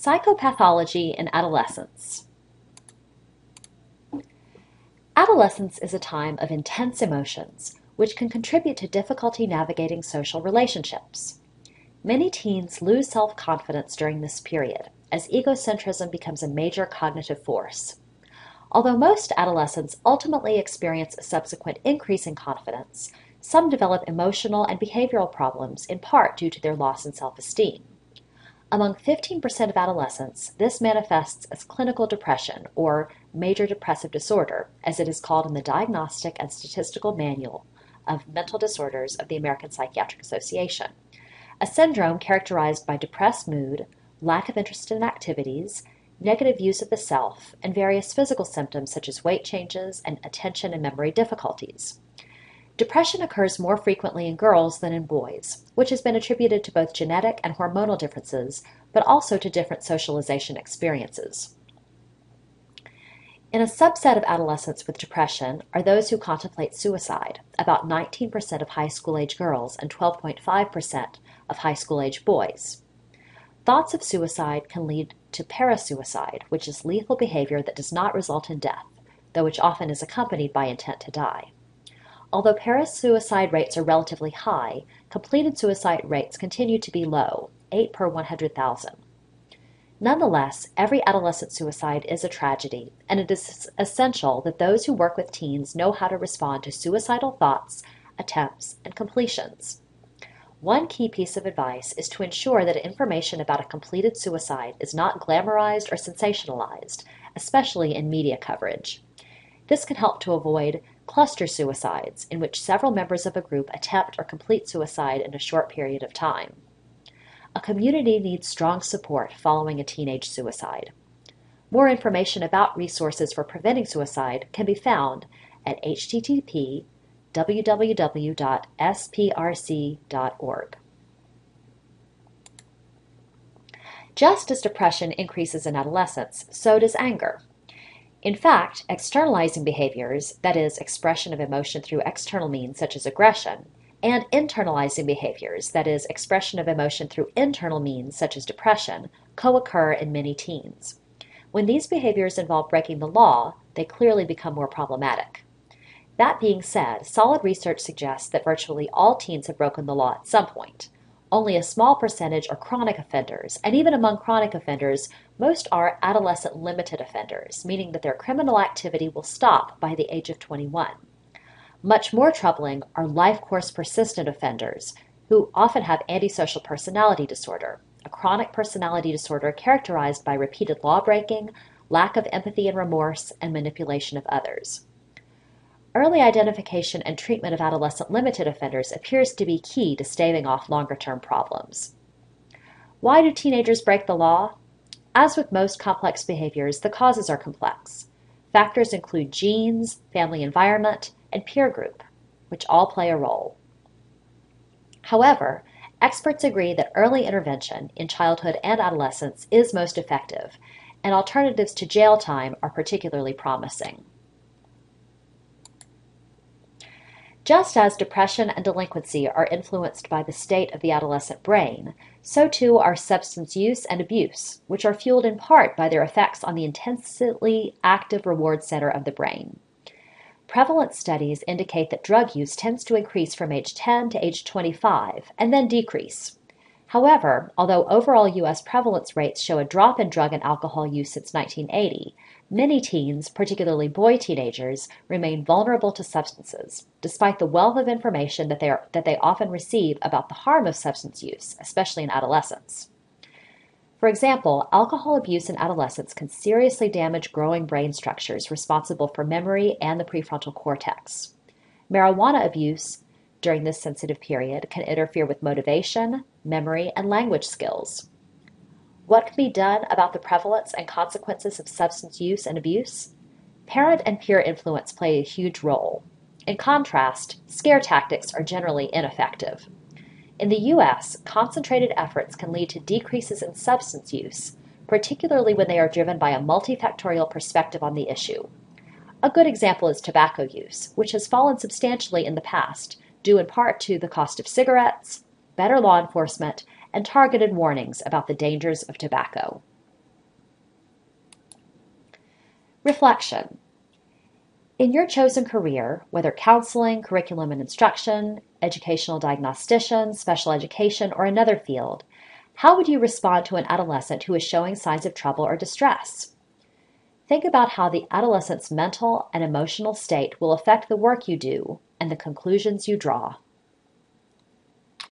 Psychopathology in adolescence. Adolescence is a time of intense emotions, which can contribute to difficulty navigating social relationships. Many teens lose self-confidence during this period, as egocentrism becomes a major cognitive force. Although most adolescents ultimately experience a subsequent increase in confidence, some develop emotional and behavioral problems in part due to their loss in self-esteem. Among 15% of adolescents, this manifests as clinical depression, or major depressive disorder, as it is called in the Diagnostic and Statistical Manual of Mental Disorders of the American Psychiatric Association, a syndrome characterized by depressed mood, lack of interest in activities, negative views of the self, and various physical symptoms such as weight changes and attention and memory difficulties. Depression occurs more frequently in girls than in boys, which has been attributed to both genetic and hormonal differences, but also to different socialization experiences. In a subset of adolescents with depression are those who contemplate suicide, about 19% of high school-age girls and 12.5% of high school-age boys. Thoughts of suicide can lead to parasuicide, which is lethal behavior that does not result in death, though which often is accompanied by intent to die. Although parasuicide rates are relatively high, completed suicide rates continue to be low, 8 per 100,000. Nonetheless, every adolescent suicide is a tragedy, and it is essential that those who work with teens know how to respond to suicidal thoughts, attempts, and completions. One key piece of advice is to ensure that information about a completed suicide is not glamorized or sensationalized, especially in media coverage. This can help to avoid cluster suicides, in which several members of a group attempt or complete suicide in a short period of time. A community needs strong support following a teenage suicide. More information about resources for preventing suicide can be found at http://www.sprc.org. Just as depression increases in adolescence, so does anger. In fact, externalizing behaviors, that is, expression of emotion through external means such as aggression, and internalizing behaviors, that is, expression of emotion through internal means such as depression, co-occur in many teens. When these behaviors involve breaking the law, they clearly become more problematic. That being said, solid research suggests that virtually all teens have broken the law at some point. Only a small percentage are chronic offenders, and even among chronic offenders, most are adolescent-limited offenders, meaning that their criminal activity will stop by the age of 21. Much more troubling are life-course persistent offenders, who often have antisocial personality disorder, a chronic personality disorder characterized by repeated law-breaking, lack of empathy and remorse, and manipulation of others. Early identification and treatment of adolescent-limited offenders appears to be key to staving off longer-term problems. Why do teenagers break the law? As with most complex behaviors, the causes are complex. Factors include genes, family environment, and peer group, which all play a role. However, experts agree that early intervention in childhood and adolescence is most effective, and alternatives to jail time are particularly promising. Just as depression and delinquency are influenced by the state of the adolescent brain, so too are substance use and abuse, which are fueled in part by their effects on the intensely active reward center of the brain. Prevalence studies indicate that drug use tends to increase from age 10 to age 25 and then decrease. However, although overall U.S. prevalence rates show a drop in drug and alcohol use since 1980, many teens, particularly boy teenagers, remain vulnerable to substances, despite the wealth of information that they often receive about the harm of substance use, especially in adolescence. For example, alcohol abuse in adolescence can seriously damage growing brain structures responsible for memory and the prefrontal cortex. Marijuana abuse during this sensitive period can interfere with motivation, memory, and language skills. What can be done about the prevalence and consequences of substance use and abuse? Parent and peer influence play a huge role. In contrast, scare tactics are generally ineffective. In the U.S., concentrated efforts can lead to decreases in substance use, particularly when they are driven by a multifactorial perspective on the issue. A good example is tobacco use, which has fallen substantially in the past, due in part to the cost of cigarettes, better law enforcement, and targeted warnings about the dangers of tobacco. Reflection. In your chosen career, whether counseling, curriculum and instruction, educational diagnostician, special education, or another field, how would you respond to an adolescent who is showing signs of trouble or distress? Think about how the adolescent's mental and emotional state will affect the work you do and the conclusions you draw.